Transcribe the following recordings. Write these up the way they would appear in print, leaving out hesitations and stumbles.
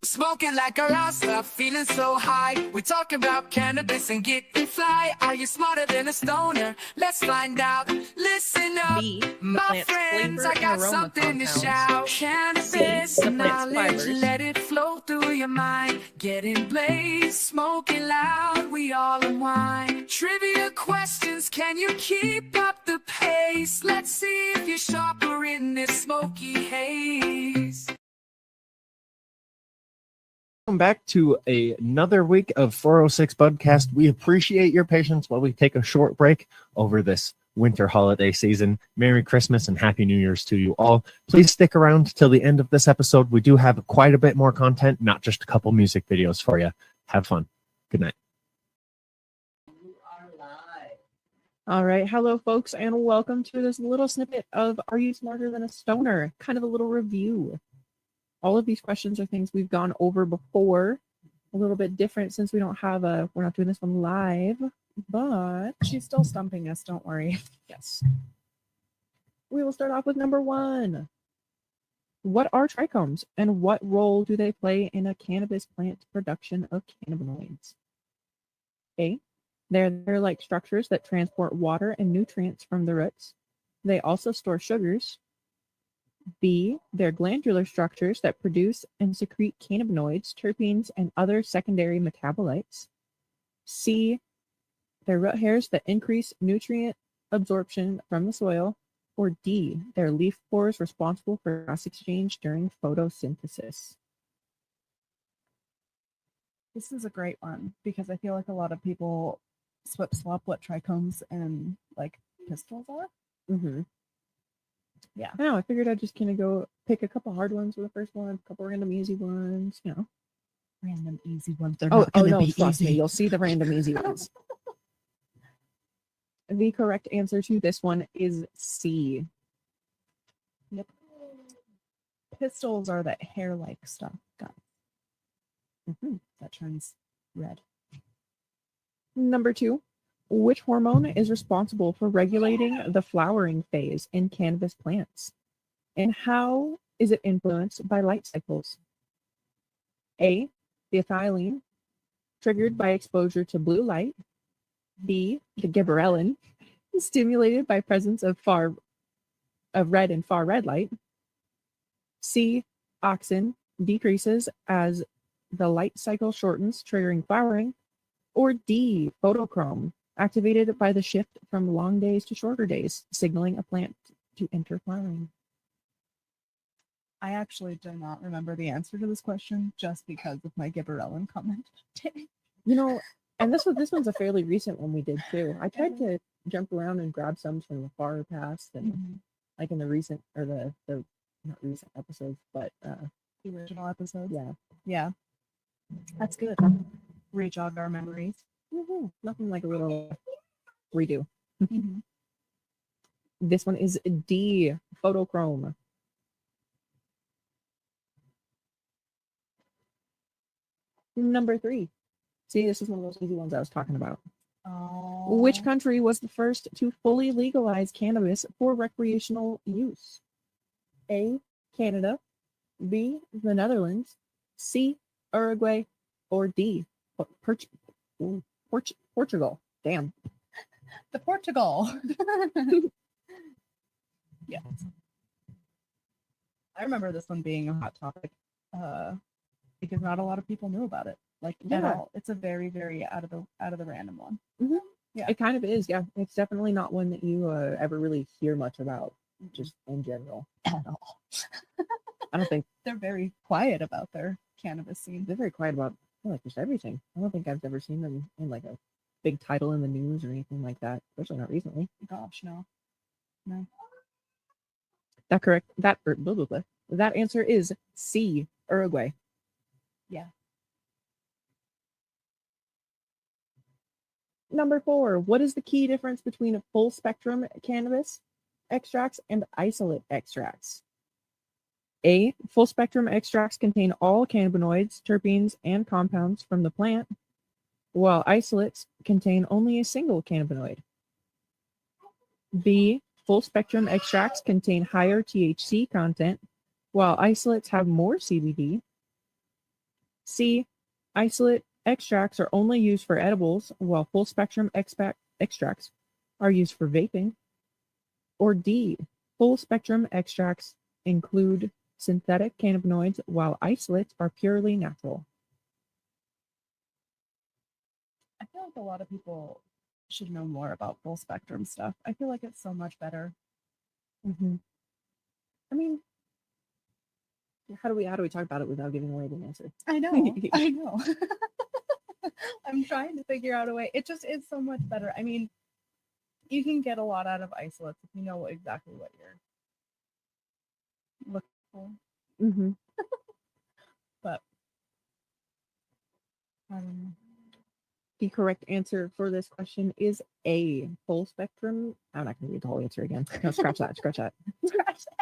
Smoking like a Rasta, feeling so high. We talk about cannabis and getting fly. Are you smarter than a stoner? Let's find out. Listen up, B, the my plant's friends. flavor I and got aroma something to compounds. shout. C, Cannabis the plant's knowledge, fibers. let it flow through your mind. Getting blazed, smoking loud, we all unwind. Trivia questions, can you keep up the pace? Let's see if you're sharper in this smoky haze. Welcome back to another week of 406 Budcast. We appreciate your patience while we take a short break over this winter holiday season. Merry Christmas and Happy New Year's to you all. Please stick around till the end of this episode. We do have quite a bit more content, not just a couple music videos for you. Have fun. Good night. All right. Hello, folks, and welcome to this little snippet of Are You Smarter Than a Stoner? Kind of a little review. All of these questions are things we've gone over before. A little bit different since we're not doing this one live, but She's still stumping us, don't worry. yes. We will start off with number 1. What are trichomes and what role do they play in a cannabis plant's production of cannabinoids? A. They're like structures that transport water and nutrients from the roots. They also store sugars. B. They're glandular structures that produce and secrete cannabinoids, terpenes, and other secondary metabolites. C. They're root hairs that increase nutrient absorption from the soil. Or D. They're leaf pores responsible for gas exchange during photosynthesis. This is a great one because I feel like a lot of people swap what trichomes and like pistils are. Mm-hmm. Yeah. I know. I figured I'd just kind of go pick a couple hard ones for the first one, a couple random easy ones, you know. Random easy ones. They're not going to be trust easy. me, you'll see the random easy ones. The correct answer to this one is C. Yep. Pistils are that hair-like stuff, guys. That turns red. Number 2. Which hormone is responsible for regulating the flowering phase in cannabis plants? And how is it influenced by light cycles? A. The ethylene, triggered by exposure to blue light. B. The gibberellin, stimulated by presence of red and far red light. C. Auxin, decreases as the light cycle shortens, triggering flowering. Or D. Photochrome, activated by the shift from long days to shorter days, signaling a plant to enter flowering. I actually do not remember the answer to this question just because of my gibberellin comment. You know, and this one's a fairly recent one we did too. I tried to jump around and grab some from the far past and like in the recent or the not recent episodes, but The original episodes. yeah. Yeah. That's good. Re-jog our memories. Nothing like a little redo. Mm-hmm. This one is D. Photochrome. Number 3. See, this is one of those easy ones I was talking about. Oh. Which country was the first to fully legalize cannabis for recreational use? A. Canada. B. The Netherlands. C. Uruguay. Or D. Portugal. Damn. The Portugal. Yes. I remember this one being a hot topic because not a lot of people knew about it. Like at Yeah. all. It's a very, very out of the random one. Yeah. It kind of is, yeah. It's definitely not one that you ever really hear much about, just in general. At all. I don't think They're very quiet about their cannabis scene. they're very quiet about like just everything. I don't think I've ever seen them in like a big title in the news or anything like that, especially not recently. Gosh, no. That correct? Blah, blah, blah. That answer is C. Uruguay. Yeah. Number 4. What is the key difference between full spectrum cannabis extracts and isolate extracts? A. Full spectrum extracts contain all cannabinoids, terpenes, and compounds from the plant, while isolates contain only a single cannabinoid. B. Full spectrum extracts contain higher THC content, while isolates have more CBD. C. Isolate extracts are only used for edibles, while full spectrum extracts are used for vaping. Or D. Full spectrum extracts include synthetic cannabinoids, while isolates are purely natural. I feel like a lot of people should know more about full spectrum stuff. I feel like it's so much better. Mm-hmm. I mean, how do we talk about it without giving away the answer? I know. I know. I'm trying to figure out a way. It just is so much better. I mean, you can get a lot out of isolates if you know exactly what you're looking for. Mm-hmm. But I don't know. The correct answer for this question is A. Full spectrum. I'm not going to read the whole answer again. No, scratch that. Scratch that. Scratch that.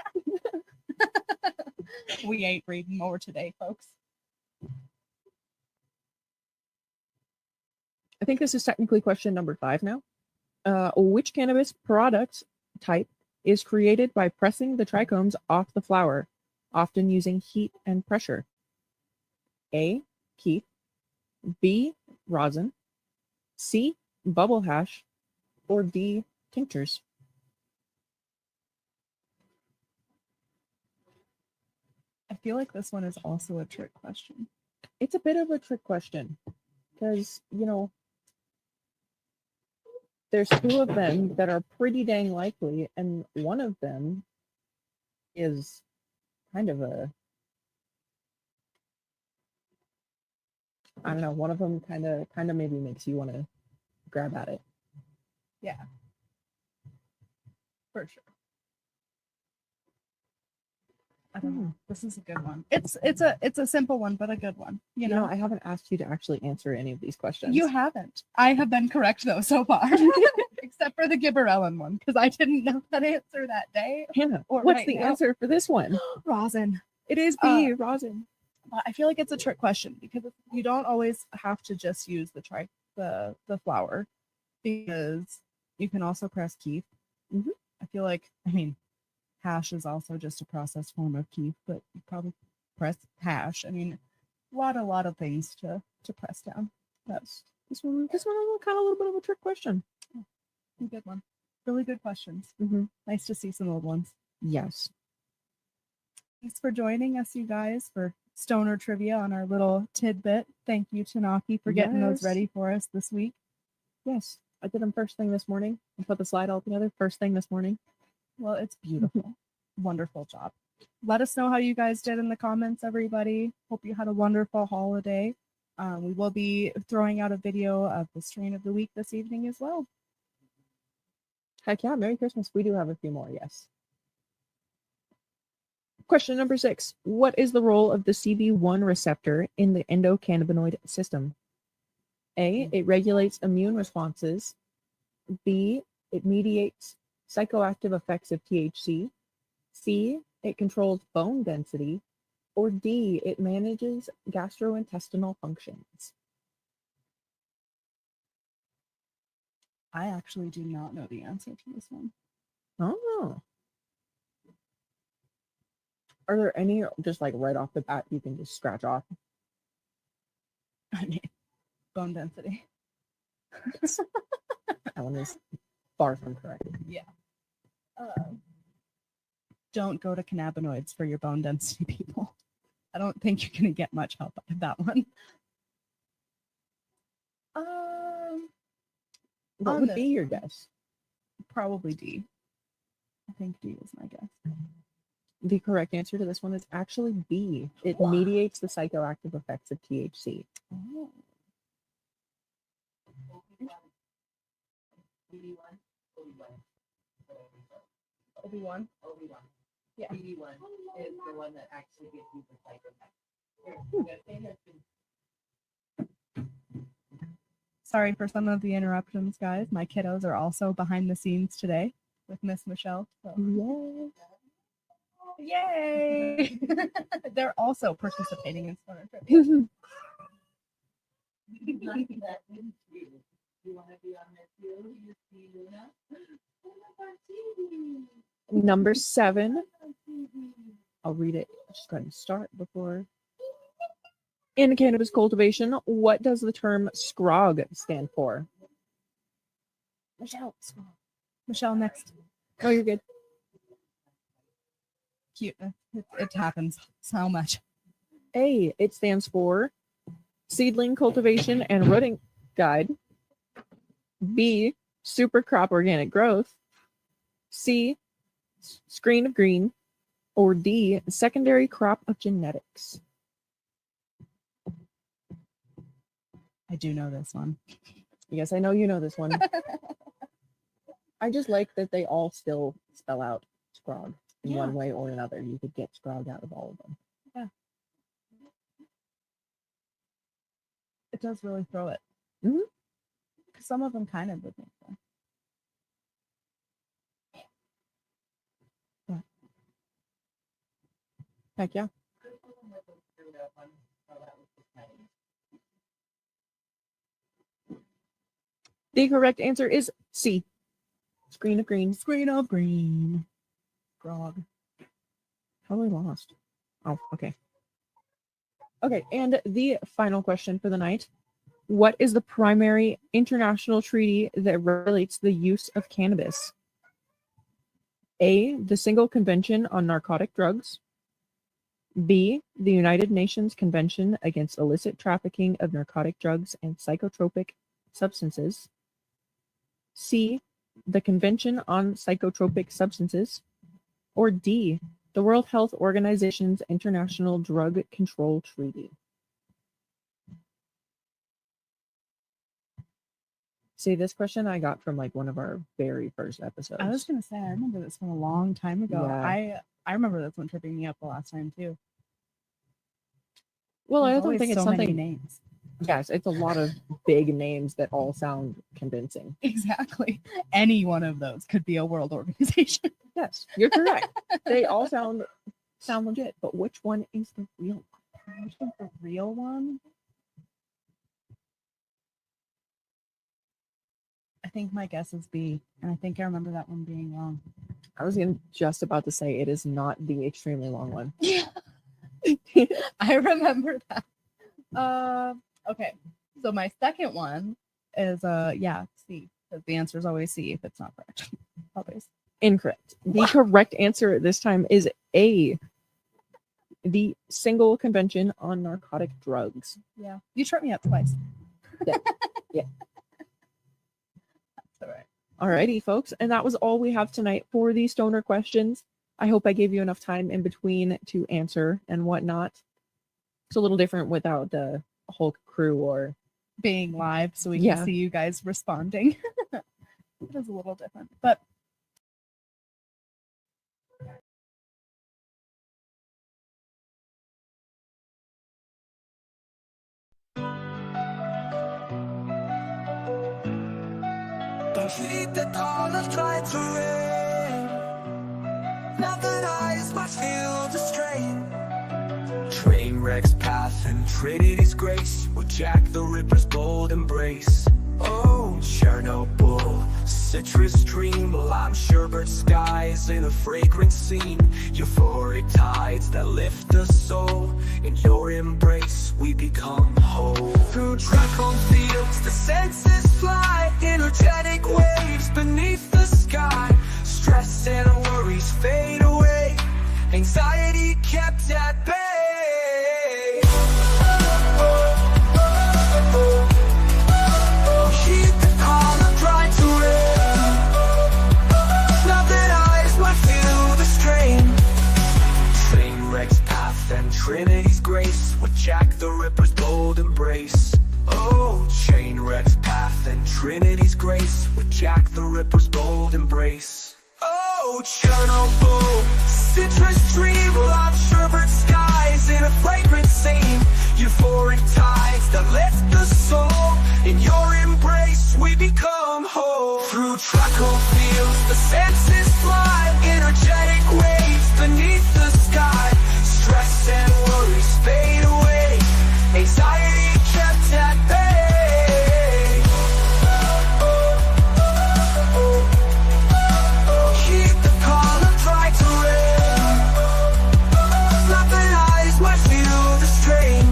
We ain't reading more today, folks. I think this is technically question number 5 now. Which cannabis product type is created by pressing the trichomes off the flower, often using heat and pressure? A. Kief. B. Rosin. C. Bubble hash. Or D. Tinctures. I feel like this one is also a trick question. It's a bit of a trick question because, there's 2 of them that are pretty dang likely, and one of them is kind of I don't know, one of them kind of maybe makes you want to grab at it. Yeah. For sure. I don't know. This is a good one. It's a simple one, but a good one. You know, I haven't asked you to actually answer any of these questions. you haven't. I have been correct though so far, except for the Gibberellin one because I didn't know that answer that day. Hannah, or what's right the now. answer for this one? Rosin. It is B. Rosin. But I feel like it's a trick question because you don't always have to just use the flower because you can also press keef. Mhm. I feel like hash is also just a processed form of keef, but you probably press hash. A lot of things to press down. That's This one kind of a little bit of a trick question. a good one. Really good questions. Mm-hmm. Nice to see some old ones. Yes. Thanks for joining us, you guys, for Stoner Trivia on our little tidbit. Thank you, Tanaki, for getting those Yes. ready for us this week. Yes. I did them first thing this morning. I put the slide all together first thing this morning. Well, it's beautiful. Wonderful job. Let us know how you guys did in the comments, everybody. Hope you had a wonderful holiday. We will be throwing out a video of the strain of the week this evening as well. Heck yeah, Merry Christmas. We do have a few more, yes. Question number 6. What is the role of the CB1 receptor in the endocannabinoid system? A. It regulates immune responses. B. It mediates psychoactive effects of THC. C. It controls bone density. Or D. It manages gastrointestinal functions. I actually do not know the answer to this one. Oh. Are there any just like right off the bat you can just scratch off? Bone density. That one is far from correct. Don't go to cannabinoids for your bone density, people. I don't think you're going to get much help out of that one. What On would this be your one. guess? Probably D. I think D is my guess. The correct answer to this one is actually B. It mediates the psychoactive effects of THC. Oh. Obi-Wan? Yeah. BD1 is the one that actually gives you the psychopath. Sorry for some of the interruptions, guys. My kiddos are also behind the scenes today with Miss Michelle. So. Yes. Yay! They're also participating in Stoner Trivia. You want to be on this too? You see Luna? Number 7. I'll read it. Just go ahead and start before. In cannabis cultivation, what does the term scrog stand for? Michelle, next. Oh, you're good. Cute. It happens so much. A, it stands for Seedling Cultivation and Rooting Guide. B, Super Crop Organic Growth. C, Screen of Green. Or D, Secondary Crop of Genetics. I do know this one. Yes, I know you know this one. I just like that they all still spell out scrog in one way or another. You could get scrog out of all of them. It does really throw it. Mhm. Some of them kind of would make sense. Heck yeah. The correct answer is C. Screen of Green. Screen of green. Grog. How I lost? Oh, okay. Okay, and the final question for the night. What is the primary international treaty that regulates the use of cannabis? A, the Single Convention on Narcotic Drugs. B, the United Nations Convention Against Illicit Trafficking of Narcotic Drugs and Psychotropic Substances. C, the Convention on Psychotropic Substances. Or D, the World Health Organization's International Drug Control Treaty. See, this question I got from like one of our very first episodes. I was gonna say, I remember this from a long time ago. Yeah. I remember this one tripping me up the last time too. Well, I There's don't always think it's so many something. names. Yes, it's a lot of big names that all sound convincing. Exactly. Any one of those could be a world organization. Yes, you're correct. They all sound legit, but which one is the real one? Which one's the real one? I think my guess is B, and I think I remember that one being wrong. I was just about to say it is not the extremely long one. Yeah. I remember that. Okay. So my second one is C. Because the answer is always C if it's not correct. Always. Incorrect. The correct answer this time is A, the Single Convention on Narcotic Drugs. Yeah. You tripped me up twice. Yeah. That's all right. Alrighty, folks. And that was all we have tonight for the stoner questions. I hope I gave you enough time in between to answer and whatnot. It's a little different without the whole crew or Being live so we can Yeah. see you guys responding. It is a little different. But Don't heed the call of try to rain. Now that eyes might feel the strain. Train wrecks path and Trinity's grace with Jack the Ripper's bold embrace. Oh, Chernobyl, citrus dream, lime sherbet skies in a fragrant scene. Euphoric tides that lift the soul. In your embrace, we become whole. Through tropical fields, the senses fly. Energetic waves beneath the sky. Stress and worries fade away. Anxiety kept at bay. Heed the call of dry terrain. Now that eyes might feel the strain. Train wrecks path and Trinity's grace with Jack the Ripper's bold embrace. Oh, chain wrecks path and Trinity's grace with Jack the Ripper's bold embrace. Oh, Chernobyl, citrus dream, lime sherbet skies in a fragrant scene. Euphoric tides that lift the soul. In your embrace, we become whole. Through tropical fields, the senses fly. Energetic waves beneath the sky. Stress and worries fade away. Anxiety kept at bay. Keep the call of dry terrain. Not that eyes might feel the strain.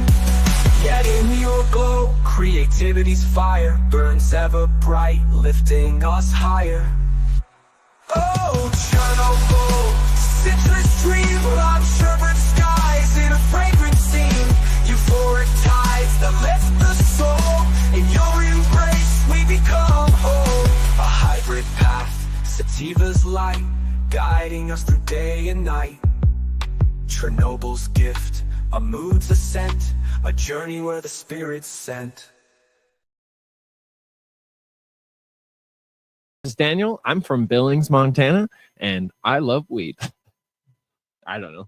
Creativity's fire burns ever bright, lifting us higher. Oh, Chernobyl, citrus dream, love sherbet skies in a fragrant scene. Euphoric tides that lift the soul. In your embrace, we become whole. A hybrid path, sativa's light, guiding us through day and night. Chernobyl's gift, a mood's ascent, a journey where the spirit's sent. This is Daniel. I'm from Billings, Montana, and I love weed. I don't know.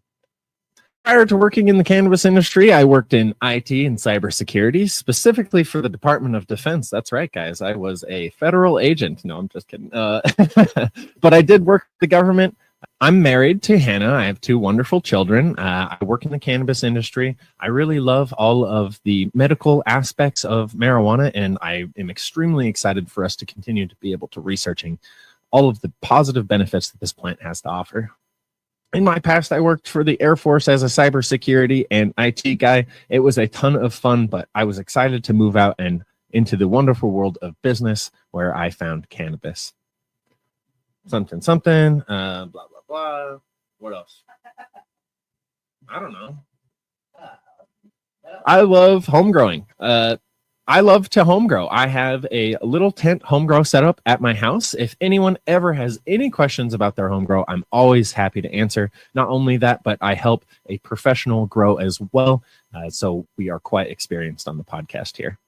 Prior to working in the cannabis industry, I worked in IT and cybersecurity, specifically for the Department of Defense. That's right, guys. I was a federal agent. No, I'm just kidding. But I did work for the government. I'm married to Hannah. I have 2 wonderful children. I work in the cannabis industry. I really love all of the medical aspects of marijuana, and I am extremely excited for us to continue to be able to researching all of the positive benefits that this plant has to offer. In my past, I worked for the Air Force as a cybersecurity and IT guy. It was a ton of fun, but I was excited to move out and into the wonderful world of business where I found cannabis. Something, blah, blah, blah. What else? I don't know. I love home growing. I love to home grow. I have a little tent home grow setup at my house. If anyone ever has any questions about their home grow, I'm always happy to answer. Not only that, but I help a professional grow as well. So we are quite experienced on the podcast here.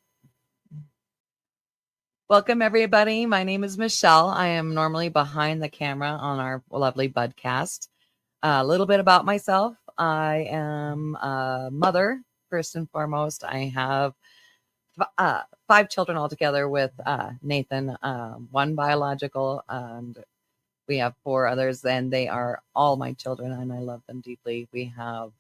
Welcome, everybody. My name is Michelle. I am normally behind the camera on our lovely Budcast. A little bit about myself. I am a mother, first and foremost. I have 5 children altogether with Nathan, 1 biological, and we have 4 others, and they are all my children, and I love them deeply. We have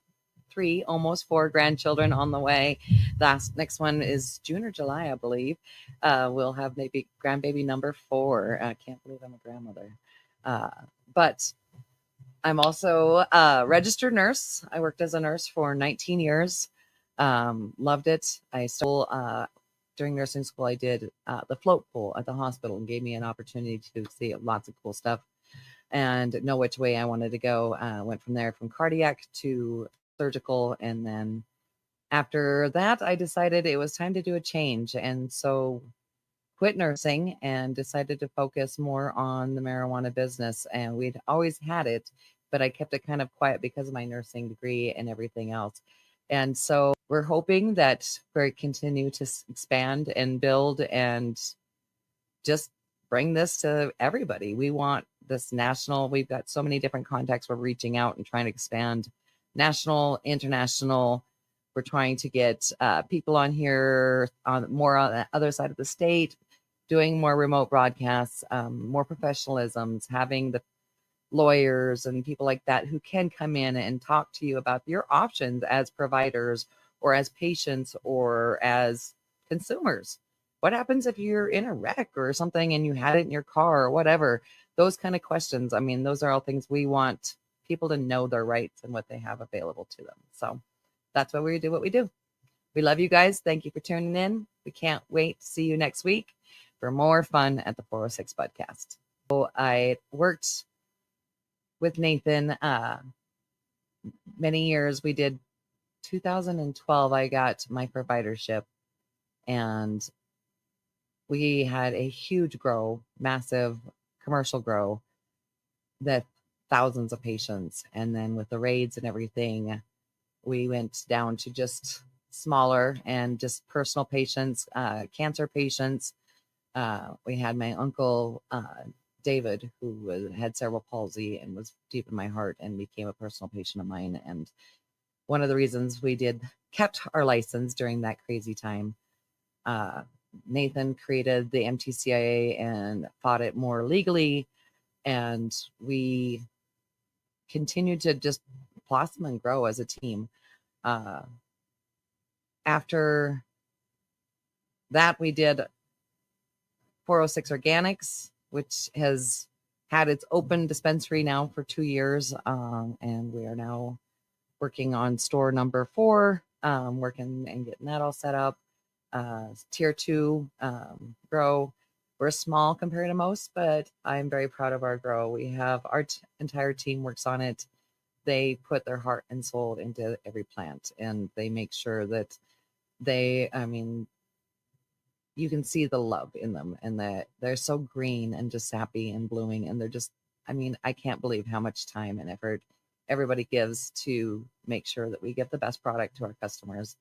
3, almost 4 grandchildren on the way. Next one is June or July, I believe. We'll have maybe grandbaby number 4. I can't believe I'm a grandmother. But I'm also a registered nurse. I worked as a nurse for 19 years. Loved it. I still, during nursing school, I did the float pool at the hospital and gave me an opportunity to see lots of cool stuff and know which way I wanted to go. Went from there from cardiac to surgical, and then after that I decided it was time to do a change, and so quit nursing and decided to focus more on the marijuana business. And we'd always had it, but I kept it kind of quiet because of my nursing degree and everything else. And so we're hoping that we continue to expand and build and just bring this to everybody. We want this national. We've got so many different contacts. We're reaching out and trying to expand national, international. We're trying to get people on here on the other side of the state, doing more remote broadcasts, more professionalisms, having the lawyers and people like that who can come in and talk to you about your options as providers or as patients or as consumers. What happens if you're in a wreck or something and you had it in your car or whatever? Those kind of questions. I mean, those are all things we want people to know their rights and what they have available to them. So that's why we do what we do. We love you guys. Thank you for tuning in. We can't wait to see you next week for more fun at the 406 Budcast. So I worked with Nathan many years. We did 2012. I got my providership, and we had a huge grow, massive commercial grow that thousands of patients. And then with the raids and everything, we went down to just smaller and just personal patients, cancer patients. We had my uncle, David, who had cerebral palsy and was deep in my heart and became a personal patient of mine. And one of the reasons we kept our license during that crazy time, Nathan created the MTCIA and fought it more legally. And we continued to just blossom and grow as a team. After that, we did 406 Organics, which has had its open dispensary now for 2 years. And we are now working on store number 4, working and getting that all set up. tier 2 grow. We're small compared to most, but I'm very proud of our grow. We have our entire team works on it. They put their heart and soul into every plant, and they make sure that I mean, you can see the love in them, and that they're so green and just happy and blooming. And they're just, I mean, I can't believe how much time and effort everybody gives to make sure that we get the best product to our customers.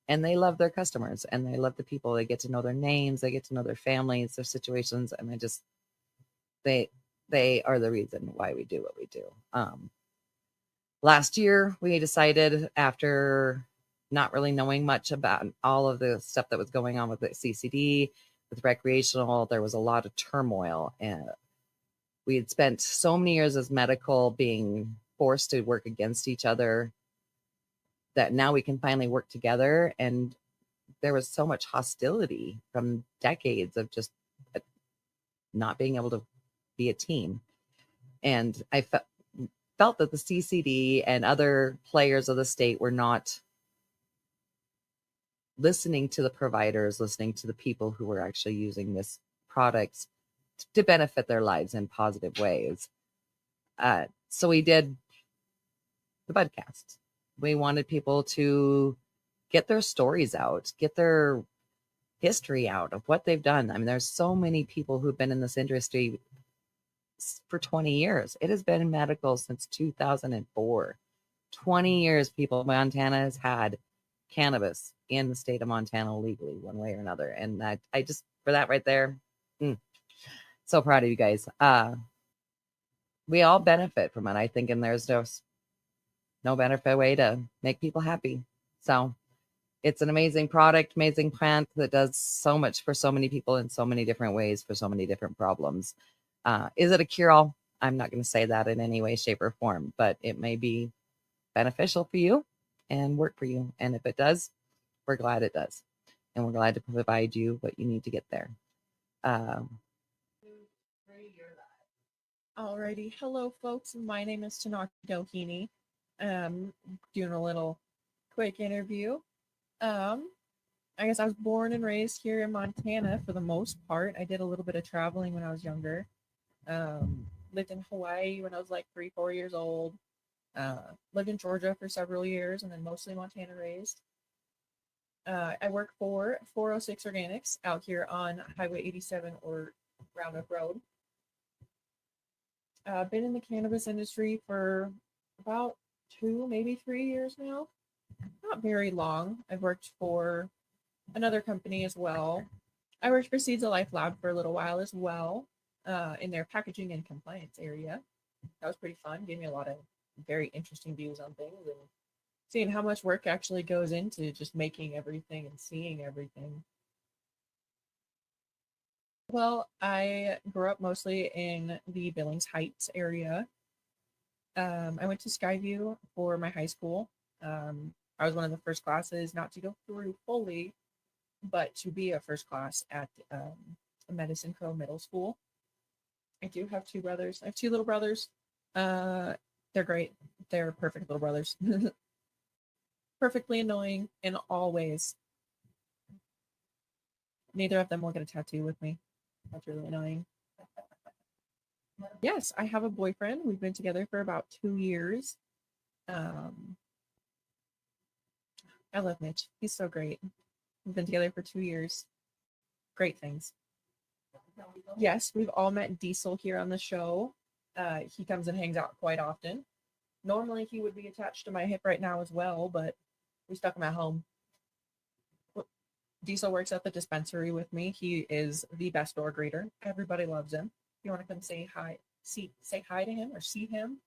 And they love their customers, and they love the people. They get to know their names, they get to know their families, their situations, and they are the reason why we do what we do. Last year, we decided, after not really knowing much about all of the stuff that was going on with the CCD, with recreational, there was a lot of turmoil. And we had spent so many years as medical being forced to work against each other that now we can finally work together. And there was so much hostility from decades of just not being able to be a team. And I felt that the CCD and other players of the state were not listening to the providers, listening to the people who were actually using this products to benefit their lives in positive ways. So we did the Budcast. We wanted people to get their stories out, get their history out of what they've done. I mean, there's so many people who've been in this industry for 20 years. It has been in medical since 2004. 20 years, people. Montana has had cannabis in the state of Montana legally, one way or another. And I just, for that right there, so proud of you guys. We all benefit from it, I think, and there's no benefit way to make people happy. So it's an amazing product, amazing plant that does so much for so many people in so many different ways for so many different problems. Is it a cure-all? I'm not going to say that in any way, shape, or form, but it may be beneficial for you and work for you. And if it does, we're glad it does. And we're glad to provide you what you need to get there. Alrighty, hello folks. My name is Tanaka Doheny. Doing a little quick interview. I guess I was born and raised here in Montana for the most part. I did a little bit of traveling when I was younger. Lived in Hawaii when I was like 3-4 years old. Lived in Georgia for several years, and then mostly Montana raised. I work for 406 Organics out here on Highway 87 or Roundup Road. Been in the cannabis industry for about 2, maybe 3 years now. Not very long. I've worked for another company as well. I worked for Seeds of Life Lab for a little while as well, in their packaging and compliance area. That was pretty fun. Gave me a lot of very interesting views on things and seeing how much work actually goes into just making everything and seeing everything. Well, I grew up mostly in the Billings Heights area. I went to Skyview for my high school. I was one of the first classes not to go through fully, but to be a first class at Medicine Crow Middle School. I do have 2 brothers. I have 2 little brothers. They're great. They're perfect little brothers. Perfectly annoying in all ways. Neither of them will get a tattoo with me. That's really annoying. Yes, I have a boyfriend. We've been together for about 2 years. I love Mitch. He's so great. We've been together for 2 years. Great things. Yes, we've all met Diesel here on the show. He comes and hangs out quite often. Normally he would be attached to my hip right now as well, but we stuck him at home. Diesel works at the dispensary with me. He is the best door greeter. Everybody loves him. If you want to come say hi, say hi to him or see him.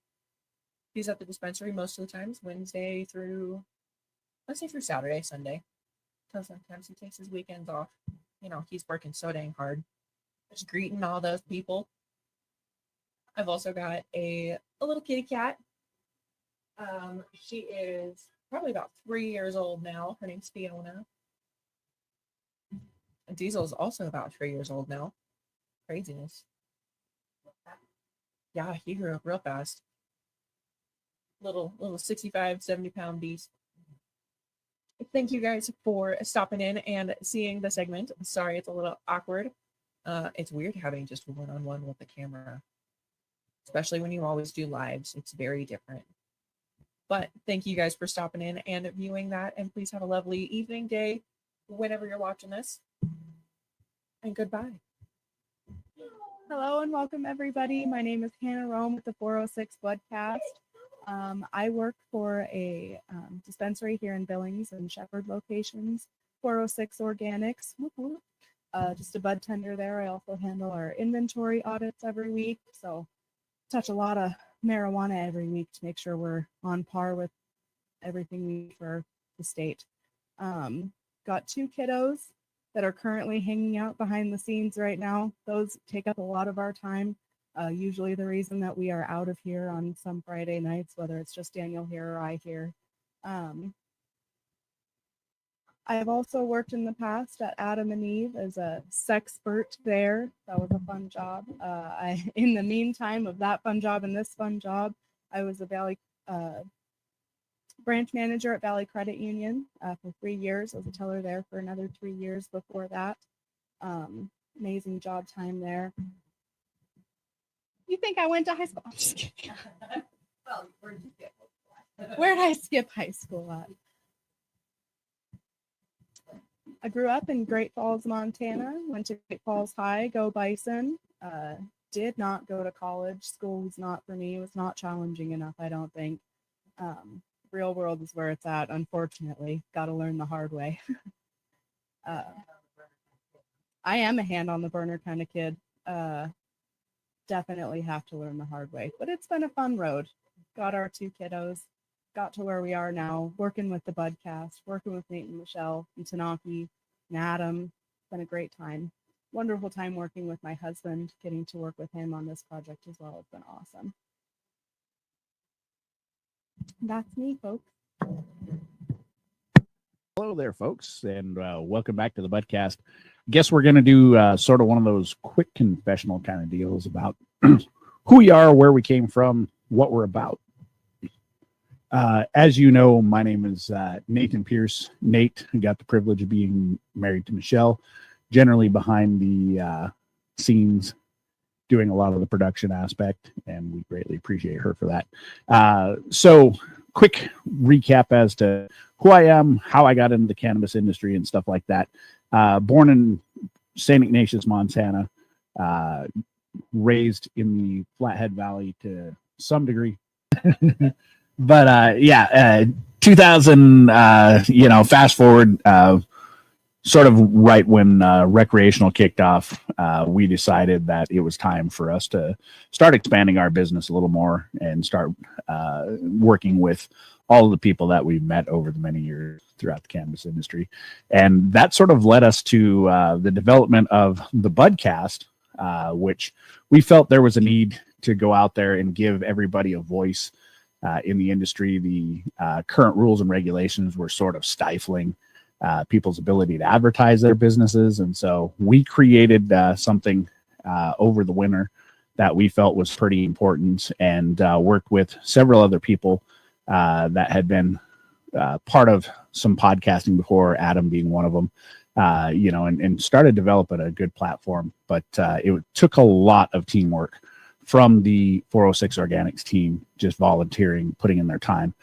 He's at the dispensary most of the times, Wednesday through Saturday, Sunday. Until sometimes he takes his weekends off. You know, he's working so dang hard. Just greeting all those people. I've also got a little kitty cat. She is probably about 3 years old now. Her name's Fiona. And Diesel is also about 3 years old now. Craziness. Yeah, he grew up real fast. Little 65, 70-pound beast. thank you guys for stopping in and seeing the segment. Sorry, it's a little awkward. It's weird having just one-on-one with the camera, especially when you always do lives. It's very different. But thank you guys for stopping in and viewing that. And please have a lovely evening, day, whenever you're watching this. And goodbye. Hello and welcome everybody. My name is Hannah Rome with the 406 Bloodcast. I work for a dispensary here in Billings and Shepherd locations, 406 Organics. Whoop, whoop. Just a bud tender there. I also handle our inventory audits every week. So touch a lot of marijuana every week to make sure we're on par with everything we need for the state. Got 2 kiddos that are currently hanging out behind the scenes right now. Those take up a lot of our time. Usually the reason that we are out of here on some Friday nights, whether it's just Daniel here or I here. I have also worked in the past at Adam and Eve as a sexpert there. That was a fun job. In the meantime of that fun job and this fun job, I was a Valley branch manager at Valley Credit Union for 3 years. I was a teller there for another 3 years before that. Amazing job time there. You think I went to high school? I'm just kidding. Where did I skip high school at? I grew up in Great Falls, Montana. Went to Great Falls High, go Bison. Did not go to college. School was not for me. It was not challenging enough, I don't think. Real world is where it's at, unfortunately. Got to learn the hard way. I am a hand on the burner kind of kid. Definitely have to learn the hard way, but it's been a fun road. Got our 2 kiddos, got to where we are now, working with the Budcast, working with Nate and Michelle and Tanaki and Adam. It's been a great time. Wonderful time working with my husband, getting to work with him on this project as well. It's been awesome. That's me, folks. Hello there, folks, and welcome back to the Budcast. Guess we're going to do sort of one of those quick confessional kind of deals about who we are, where we came from, what we're about. As you know, my name is Nathan Pierce. Nate, I got the privilege of being married to Michelle, generally behind the scenes, doing a lot of the production aspect, and we greatly appreciate her for that. So quick recap as to who I am, how I got into the cannabis industry and stuff like that. Born in St. Ignatius, Montana, raised in the Flathead Valley to some degree. But 2000, fast forward, sort of right when recreational kicked off, we decided that it was time for us to start expanding our business a little more and start working with all of the people that we've met over the many years throughout the cannabis industry. And that sort of led us to the development of the Budcast, which we felt there was a need to go out there and give everybody a voice in the industry. The current rules and regulations were sort of stifling people's ability to advertise their businesses. And so we created something over the winter that we felt was pretty important, and worked with several other people that had been part of some podcasting before, Adam being one of them, and started developing a good platform. But it took a lot of teamwork from the 406 Organics team, just volunteering, putting in their time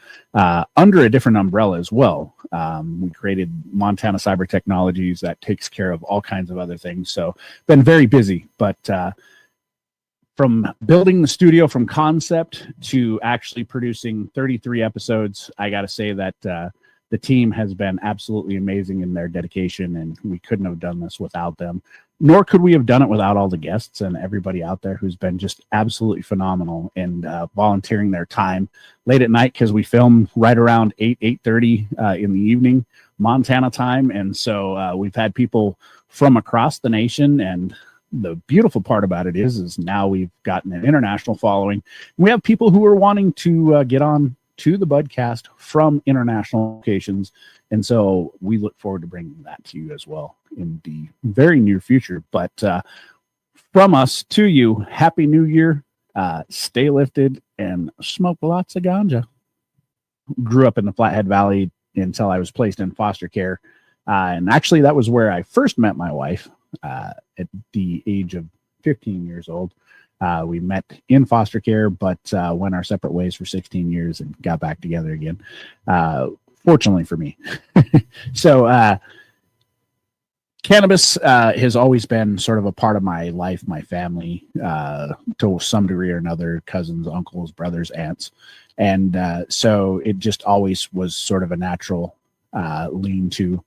under a different umbrella as well. We created Montana Cyber Technologies that takes care of all kinds of other things. So been very busy, but from building the studio from concept to actually producing 33 episodes, I got to say that the team has been absolutely amazing in their dedication, and we couldn't have done this without them. Nor could we have done it without all the guests and everybody out there who's been just absolutely phenomenal and volunteering their time late at night, because we film right around 8:30 in the evening Montana time. And so we've had people from across the nation, and the beautiful part about it is now we've gotten an international following. We have people who are wanting to get on to the Budcast from international locations. And so we look forward to bringing that to you as well in the very near future. But from us to you, Happy New Year. Stay lifted and smoke lots of ganja. Grew up in the Flathead Valley, until I was placed in foster care. And actually, that was where I first met my wife at the age of 15 years old. We met in foster care, but went our separate ways for 16 years and got back together again. Fortunately for me. So cannabis has always been sort of a part of my life, my family, to some degree or another, cousins, uncles, brothers, aunts. And so it just always was sort of a natural lean to.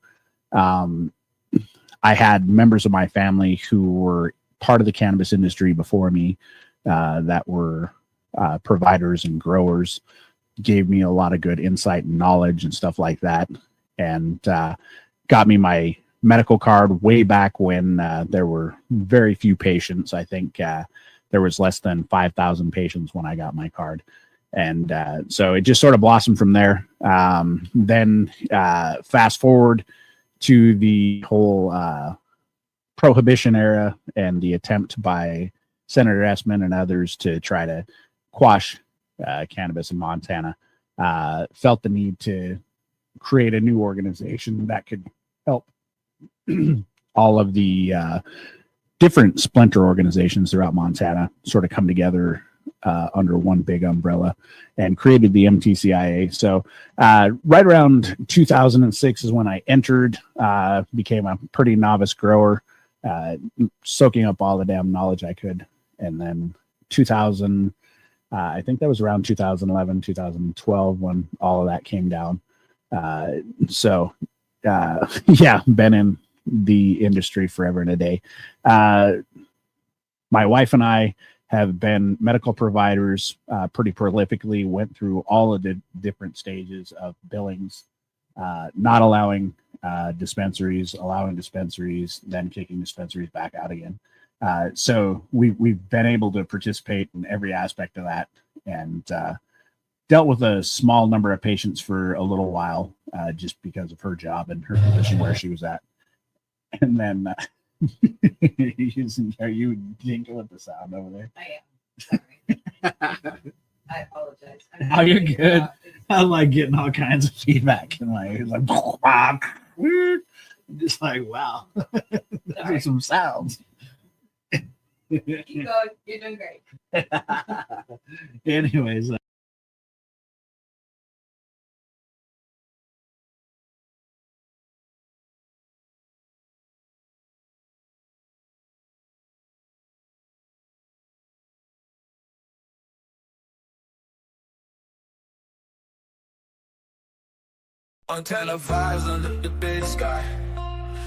I had members of my family who were part of the cannabis industry before me that were providers and growers, gave me a lot of good insight and knowledge and stuff like that, and got me my medical card way back when there were very few patients. I think there was less than 5,000 patients when I got my card. And so it just sort of blossomed from there. Then fast forward to the whole prohibition era and the attempt by Senator Essman and others to try to quash cannabis in Montana. Felt the need to create a new organization that could help all of the different splinter organizations throughout Montana sort of come together under one big umbrella, and created the MTCIA. So right around 2006 is when I entered, became a pretty novice grower, soaking up all the damn knowledge I could. And then 2000, I think that was around 2011, 2012 when all of that came down. Yeah, been in the industry forever and a day. My wife and I have been medical providers pretty prolifically, went through all of the different stages of billings, not allowing dispensaries, allowing dispensaries, then kicking dispensaries back out again. So we've been able to participate in every aspect of that, and dealt with a small number of patients for a little while, just because of her job and her position where she was at. And then are you jinking with the sound over there? I am. Sorry. I apologize. Oh, you're good. I like getting all kinds of feedback in my ears, like just like, wow, those are some sounds. Keep going. You're doing great. Anyways. Antenna vibes under the big sky.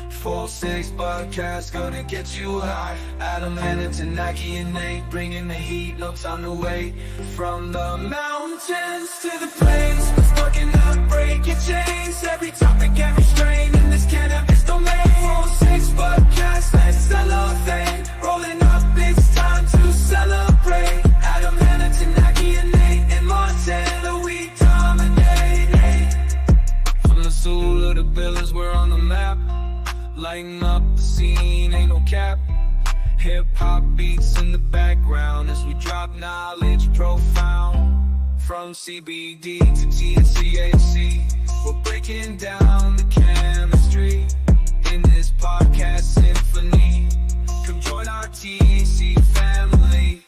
4-6 podcast gonna get you high. Adam and Nike and Nate bringing the heat, no time to wait. From the mountains to the plains, let's fucking up, break your chains. Every topic, every strain in this cannabis domain. 4-6 podcast, let's celebrate. Rolling up, it's time to celebrate. Adam and Nike and Nate in Montana, we dominate. From the soul of the villas, we're on the map. Lighting up the scene, ain't no cap. Hip-hop beats in the background as we drop knowledge profound. From CBD to THC, we're breaking down the chemistry in this podcast symphony. Come join our THC family.